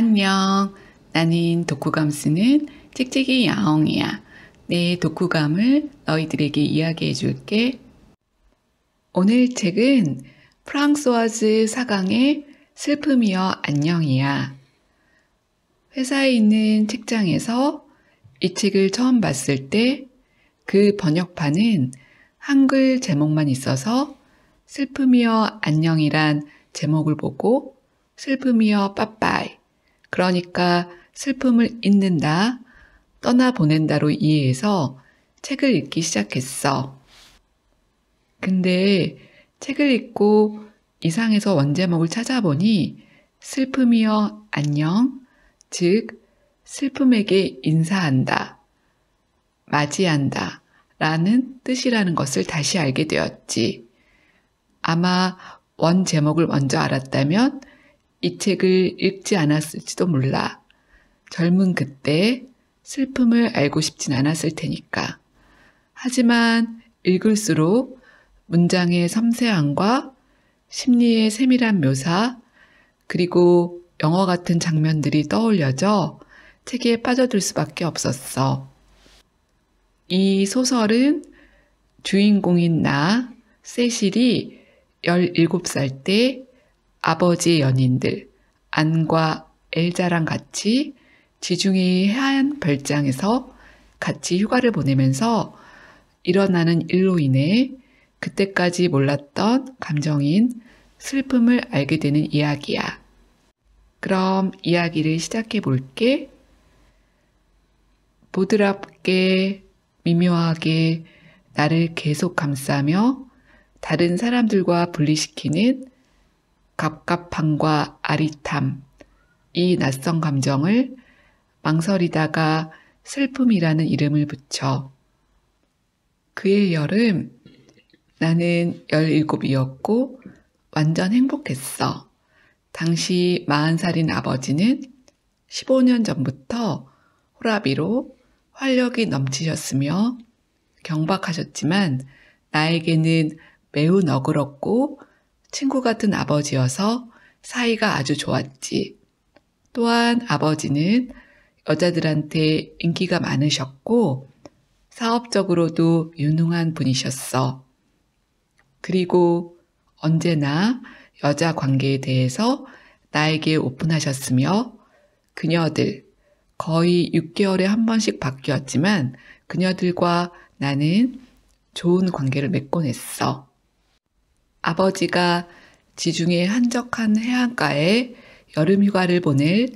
안녕. 나는 독후감 쓰는 찍찍이 야옹이야. 내 독후감을 너희들에게 이야기해 줄게. 오늘 책은 프랑소와즈 사강의 슬픔이여 안녕이야. 회사에 있는 책장에서 이 책을 처음 봤을 때 그 번역판은 한글 제목만 있어서 슬픔이여 안녕이란 제목을 보고 슬픔이여 빠빠이, 그러니까 슬픔을 잊는다, 떠나보낸다로 이해해서 책을 읽기 시작했어. 근데 책을 읽고 이상해서 원제목을 찾아보니 슬픔이여 안녕, 즉 슬픔에게 인사한다, 맞이한다 라는 뜻이라는 것을 다시 알게 되었지. 아마 원 제목을 먼저 알았다면 이 책을 읽지 않았을지도 몰라. 젊은 그때 슬픔을 알고 싶진 않았을 테니까. 하지만 읽을수록 문장의 섬세함과 심리의 세밀한 묘사, 그리고 영화 같은 장면들이 떠올려져 책에 빠져들 수밖에 없었어. 이 소설은 주인공인 나, 세실이 17살 때 아버지의 연인들, 안과 엘자랑 같이 지중해의 해안 별장에서 같이 휴가를 보내면서 일어나는 일로 인해 그때까지 몰랐던 감정인 슬픔을 알게 되는 이야기야. 그럼 이야기를 시작해 볼게. 보드랍게 미묘하게 나를 계속 감싸며 다른 사람들과 분리시키는 갑갑함과 아릿함, 이 낯선 감정을 망설이다가 슬픔이라는 이름을 붙여. 그의 여름, 나는 17이었고 완전 행복했어. 당시 40살인 아버지는 15년 전부터 호라비로 활력이 넘치셨으며 경박하셨지만 나에게는 매우 너그럽고 친구 같은 아버지여서 사이가 아주 좋았지. 또한 아버지는 여자들한테 인기가 많으셨고 사업적으로도 유능한 분이셨어. 그리고 언제나 여자 관계에 대해서 나에게 오픈하셨으며 그녀들, 거의 6개월에 한 번씩 바뀌었지만 그녀들과 나는 좋은 관계를 맺곤 했어. 아버지가 지중해 한적한 해안가에 여름 휴가를 보낼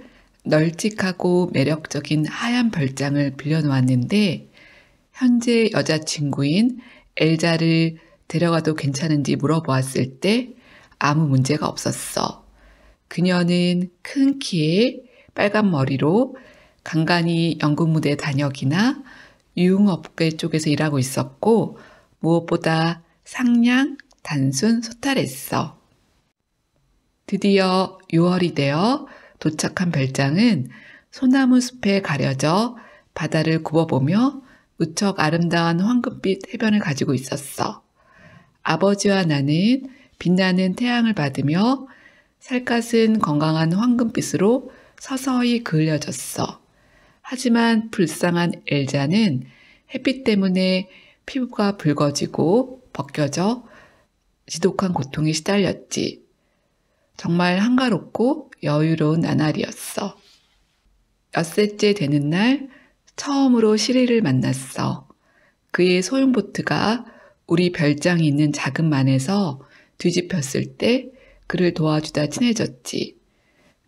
널찍하고 매력적인 하얀 별장을 빌려놓았는데 현재 여자친구인 엘자를 데려가도 괜찮은지 물어보았을 때 아무 문제가 없었어. 그녀는 큰 키에 빨간 머리로 간간히 연극 무대 단역이나 유흥업계 쪽에서 일하고 있었고 무엇보다 상냥, 단순, 소탈했어. 드디어 6월이 되어 도착한 별장은 소나무 숲에 가려져 바다를 굽어보며 무척 아름다운 황금빛 해변을 가지고 있었어. 아버지와 나는 빛나는 태양을 받으며 살갗은 건강한 황금빛으로 서서히 그을려졌어. 하지만 불쌍한 엘자는 햇빛 때문에 피부가 붉어지고 벗겨져 지독한 고통에 시달렸지. 정말 한가롭고 여유로운 나날이었어. 엿새째 되는 날 처음으로 시리를 만났어. 그의 소형보트가 우리 별장이 있는 작은 만에서 뒤집혔을 때 그를 도와주다 친해졌지.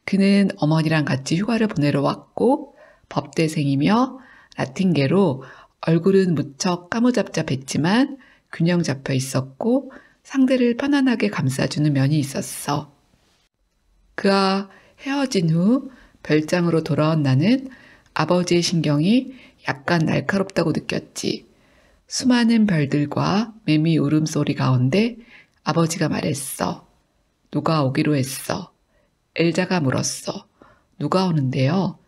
그는 어머니랑 같이 휴가를 보내러 왔고 법대생이며 라틴계로 얼굴은 무척 까무잡잡했지만 균형 잡혀 있었고 상대를 편안하게 감싸주는 면이 있었어. 그와 헤어진 후 별장으로 돌아온 나는 아버지의 신경이 약간 날카롭다고 느꼈지. 수많은 별들과 매미 울음소리 가운데 아버지가 말했어. 누가 오기로 했어. 엘자가 물었어. 누가 오는데요?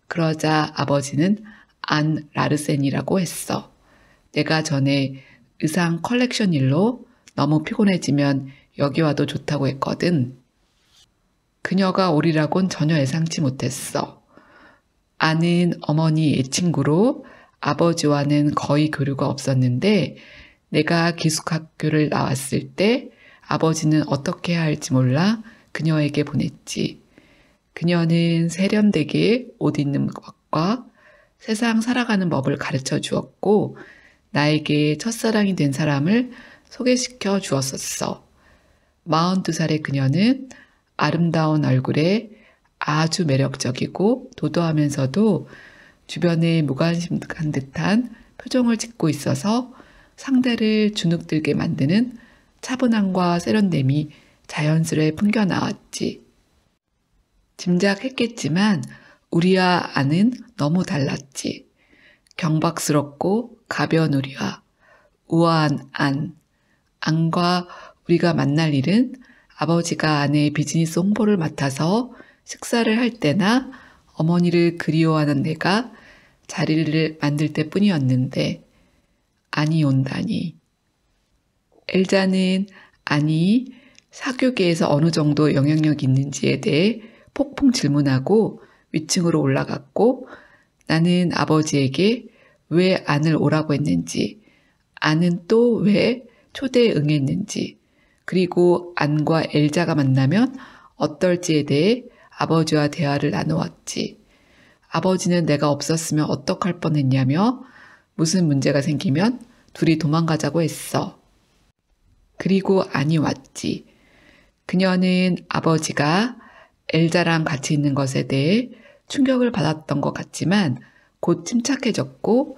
그러자 아버지는 안 라르센이라고 했어. 내가 전에 의상 컬렉션 일로 너무 피곤해지면 여기 와도 좋다고 했거든. 그녀가 오리라곤 전혀 예상치 못했어. 아는 어머니의 친구로 아버지와는 거의 교류가 없었는데 내가 기숙학교를 나왔을 때 아버지는 어떻게 해야 할지 몰라 그녀에게 보냈지. 그녀는 세련되게 옷 입는 것과 세상 살아가는 법을 가르쳐 주었고 나에게 첫사랑이 된 사람을 소개시켜 주었었어. 42살의 그녀는 아름다운 얼굴에 아주 매력적이고 도도하면서도 주변에 무관심한 듯한 표정을 짓고 있어서 상대를 주눅들게 만드는 차분함과 세련됨이 자연스레 풍겨 나왔지. 짐작했겠지만 우리와 안은 너무 달랐지. 경박스럽고 가벼운 우리와 우아한 안과 우리가 만날 일은 아버지가 아내의 비즈니스 홍보를 맡아서 식사를 할 때나 어머니를 그리워하는 내가 자리를 만들 때뿐이었는데 안이 온다니. 엘자는 안이 사교계에서 어느 정도 영향력이 있는지에 대해 폭풍 질문하고 위층으로 올라갔고 나는 아버지에게 왜 안을 오라고 했는지, 안은 또 왜 초대에 응했는지, 그리고 안과 엘자가 만나면 어떨지에 대해 아버지와 대화를 나누었지. 아버지는 내가 없었으면 어떡할 뻔했냐며 무슨 문제가 생기면 둘이 도망가자고 했어. 그리고 안이 왔지. 그녀는 아버지가 엘자랑 같이 있는 것에 대해 충격을 받았던 것 같지만 곧 침착해졌고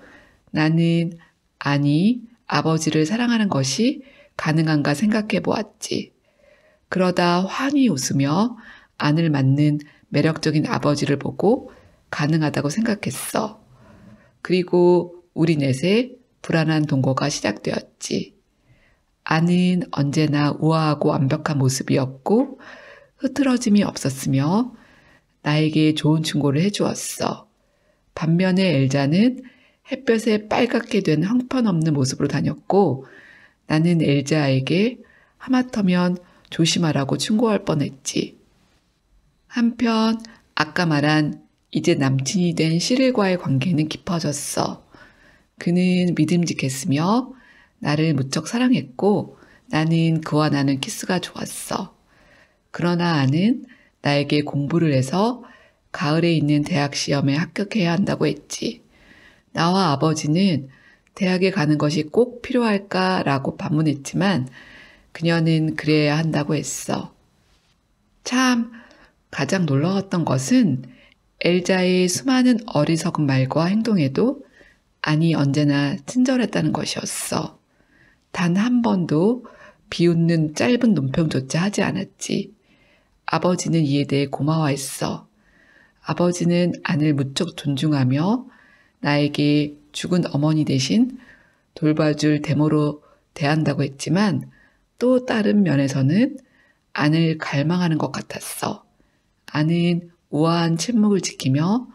나는 안이 아버지를 사랑하는 것이 가능한가 생각해 보았지. 그러다 환히 웃으며 안을 맞는 매력적인 아버지를 보고 가능하다고 생각했어. 그리고 우리 넷의 불안한 동거가 시작되었지. 안은 언제나 우아하고 완벽한 모습이었고 흐트러짐이 없었으며 나에게 좋은 충고를 해주었어. 반면에 엘자는 햇볕에 빨갛게 된 형편없는 모습으로 다녔고 나는 엘자에게 하마터면 조심하라고 충고할 뻔했지. 한편 아까 말한 이제 남친이 된 시릴과의 관계는 깊어졌어. 그는 믿음직했으며 나를 무척 사랑했고 나는 그와 나눈 키스가 좋았어. 그러나 안은 나에게 공부를 해서 가을에 있는 대학 시험에 합격해야 한다고 했지. 나와 아버지는 대학에 가는 것이 꼭 필요할까라고 반문했지만 그녀는 그래야 한다고 했어. 참 가장 놀라웠던 것은 엘자의 수많은 어리석은 말과 행동에도 안이 언제나 친절했다는 것이었어. 단 한 번도 비웃는 짧은 논평조차 하지 않았지. 아버지는 이에 대해 고마워했어. 아버지는 안을 무척 존중하며 나에게 죽은 어머니 대신 돌봐줄 대모로 대한다고 했지만 또 다른 면에서는 안을 갈망하는 것 같았어. 안은 우아한 침묵을 지키며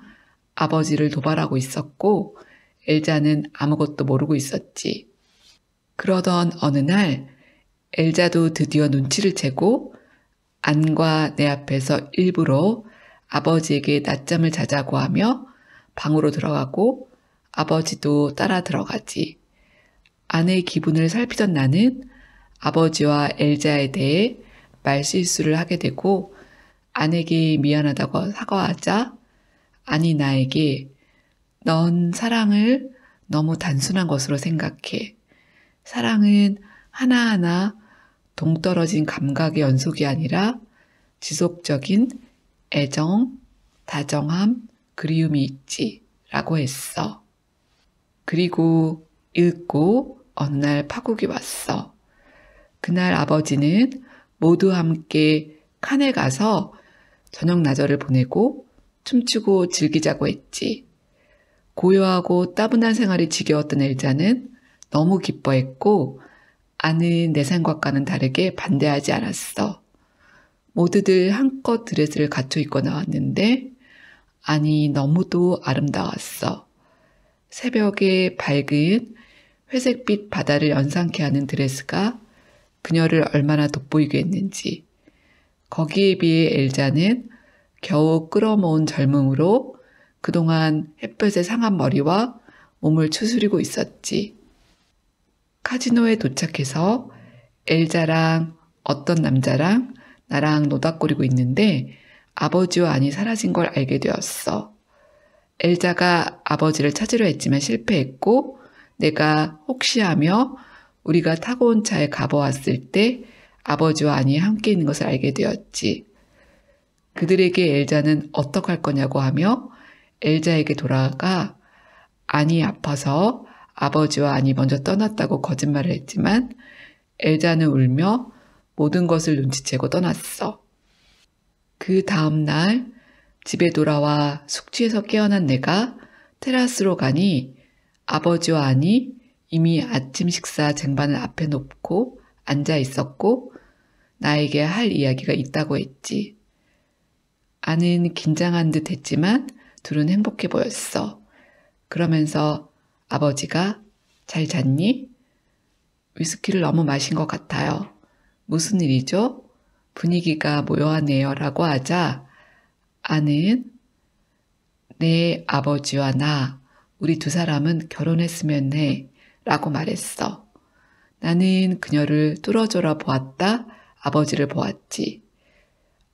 아버지를 도발하고 있었고 엘자는 아무것도 모르고 있었지. 그러던 어느 날 엘자도 드디어 눈치를 채고 안과 내 앞에서 일부러 아버지에게 낮잠을 자자고 하며 방으로 들어가고 아버지도 따라 들어가지. 아내의 기분을 살피던 나는 아버지와 엘자에 대해 말실수를 하게 되고 아내에게 미안하다고 사과하자 아니 나에게 넌 사랑을 너무 단순한 것으로 생각해. 사랑은 하나하나 동떨어진 감각의 연속이 아니라 지속적인 애정, 다정함, 그리움이 있지 라고 했어. 그리고 읽고 어느 날 파국이 왔어. 그날 아버지는 모두 함께 칸에 가서 저녁 나절을 보내고 춤추고 즐기자고 했지. 고요하고 따분한 생활이 지겨웠던 엘자는 너무 기뻐했고 안은 내 생각과는 다르게 반대하지 않았어. 모두들 한껏 드레스를 갖춰 입고 나왔는데 안이 너무도 아름다웠어. 새벽에 밝은 회색빛 바다를 연상케 하는 드레스가 그녀를 얼마나 돋보이게 했는지. 거기에 비해 엘자는 겨우 끌어모은 젊음으로 그동안 햇볕에 상한 머리와 몸을 추스리고 있었지. 카지노에 도착해서 엘자랑 어떤 남자랑 나랑 노닥거리고 있는데 아버지와 안이 사라진 걸 알게 되었어. 엘자가 아버지를 찾으려 했지만 실패했고 내가 혹시 하며 우리가 타고 온 차에 가보았을 때 아버지와 안이 함께 있는 것을 알게 되었지. 그들에게 엘자는 어떡할 거냐고 하며 엘자에게 돌아가 안이 아파서 아버지와 안이 먼저 떠났다고 거짓말을 했지만 엘자는 울며 모든 것을 눈치채고 떠났어. 그 다음 날 집에 돌아와 숙취에서 깨어난 내가 테라스로 가니 아버지와 안이 이미 아침 식사 쟁반을 앞에 놓고 앉아 있었고 나에게 할 이야기가 있다고 했지. 안은 긴장한 듯 했지만 둘은 행복해 보였어. 그러면서 아버지가 잘 잤니? 위스키를 너무 마신 것 같아요. 무슨 일이죠? 분위기가 모호하네요. 라고 하자 안은 내 아버지와 나 우리 두 사람은 결혼했으면 해 라고 말했어. 나는 그녀를 뚫어져라 보았다 아버지를 보았지.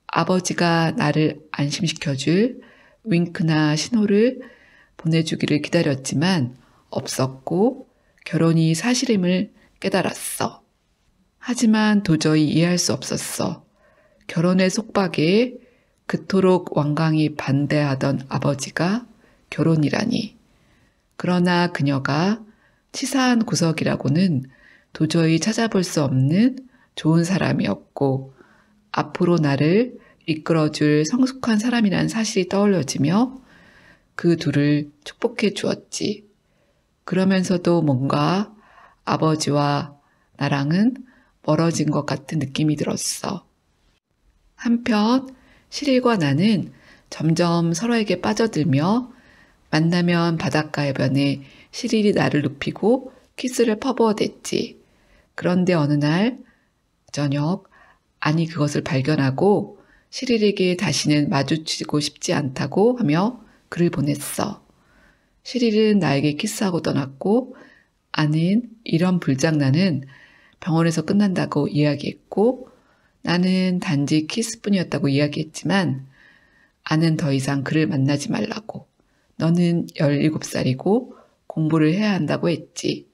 아버지가 나를 안심시켜줄 윙크나 신호를 보내주기를 기다렸지만 없었고 결혼이 사실임을 깨달았어. 하지만 도저히 이해할 수 없었어. 결혼의 속박에 그토록 완강히 반대하던 아버지가 결혼이라니. 그러나 그녀가 치사한 구석이라고는 도저히 찾아볼 수 없는 좋은 사람이었고 앞으로 나를 이끌어줄 성숙한 사람이라는 사실이 떠올려지며 그 둘을 축복해 주었지. 그러면서도 뭔가 아버지와 나랑은 멀어진 것 같은 느낌이 들었어. 한편 시릴과 나는 점점 서로에게 빠져들며 만나면 바닷가 해변에 시릴이 나를 눕히고 키스를 퍼부어댔지. 그런데 어느 날 저녁 안이 그것을 발견하고 시릴에게 다시는 마주치고 싶지 않다고 하며 글을 보냈어. 시릴은 나에게 키스하고 떠났고 안은 이런 불장난은 병원에서 끝난다고 이야기했고 나는 단지 키스뿐이었다고 이야기했지만 안은 더 이상 그를 만나지 말라고 너는 17살이고 공부를 해야 한다고 했지.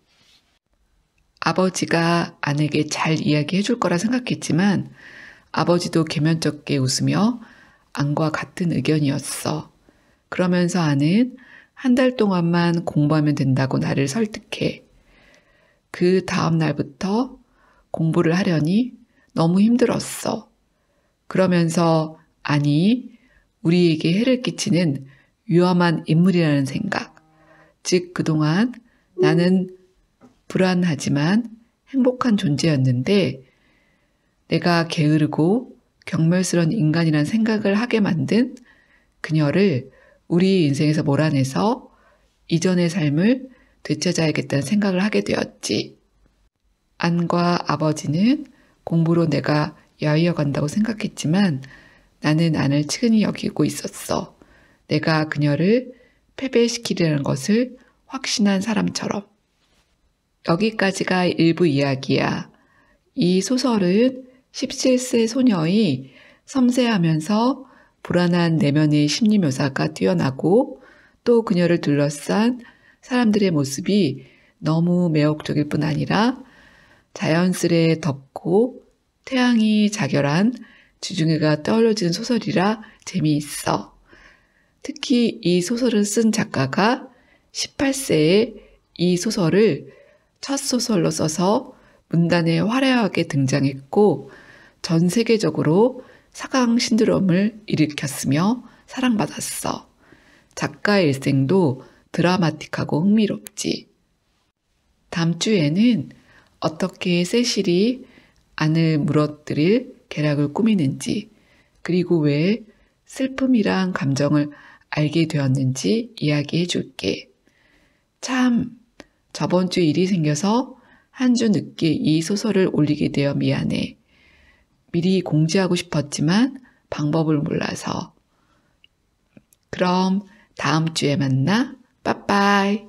아버지가 안에게 잘 이야기해 줄 거라 생각했지만 아버지도 개면쩍게 웃으며 안과 같은 의견이었어. 그러면서 안은 한 달 동안만 공부하면 된다고 나를 설득해. 그 다음 날부터 공부를 하려니 너무 힘들었어. 그러면서 안이 우리에게 해를 끼치는 위험한 인물이라는 생각. 즉 그동안 나는 불안하지만 행복한 존재였는데 내가 게으르고 경멸스러운 인간이라는 생각을 하게 만든 그녀를 우리 인생에서 몰아내서 이전의 삶을 되찾아야겠다는 생각을 하게 되었지. 안과 아버지는 공부로 내가 야위어 간다고 생각했지만 나는 안을 측은히 여기고 있었어. 내가 그녀를 패배시키려는 것을 확신한 사람처럼. 여기까지가 일부 이야기야. 이 소설은 17세 소녀의 섬세하면서 불안한 내면의 심리 묘사가 뛰어나고 또 그녀를 둘러싼 사람들의 모습이 너무 매혹적일 뿐 아니라 자연스레 덥고 태양이 자결한 주중해가 떠올려지는 소설이라 재미있어. 특히 이 소설을 쓴 작가가 18세에 이 소설을 첫 소설로 써서 문단에 화려하게 등장했고 전 세계적으로 사강 신드롬을 일으켰으며 사랑받았어. 작가의 일생도 드라마틱하고 흥미롭지. 다음 주에는 어떻게 세실이 안을 무너뜨릴 계략을 꾸미는지 그리고 왜 슬픔이란 감정을 알게 되었는지 이야기해 줄게. 참 저번 주 일이 생겨서 한 주 늦게 이 소설을 올리게 되어 미안해. 미리 공지하고 싶었지만 방법을 몰라서. 그럼 다음 주에 만나. 빠빠이.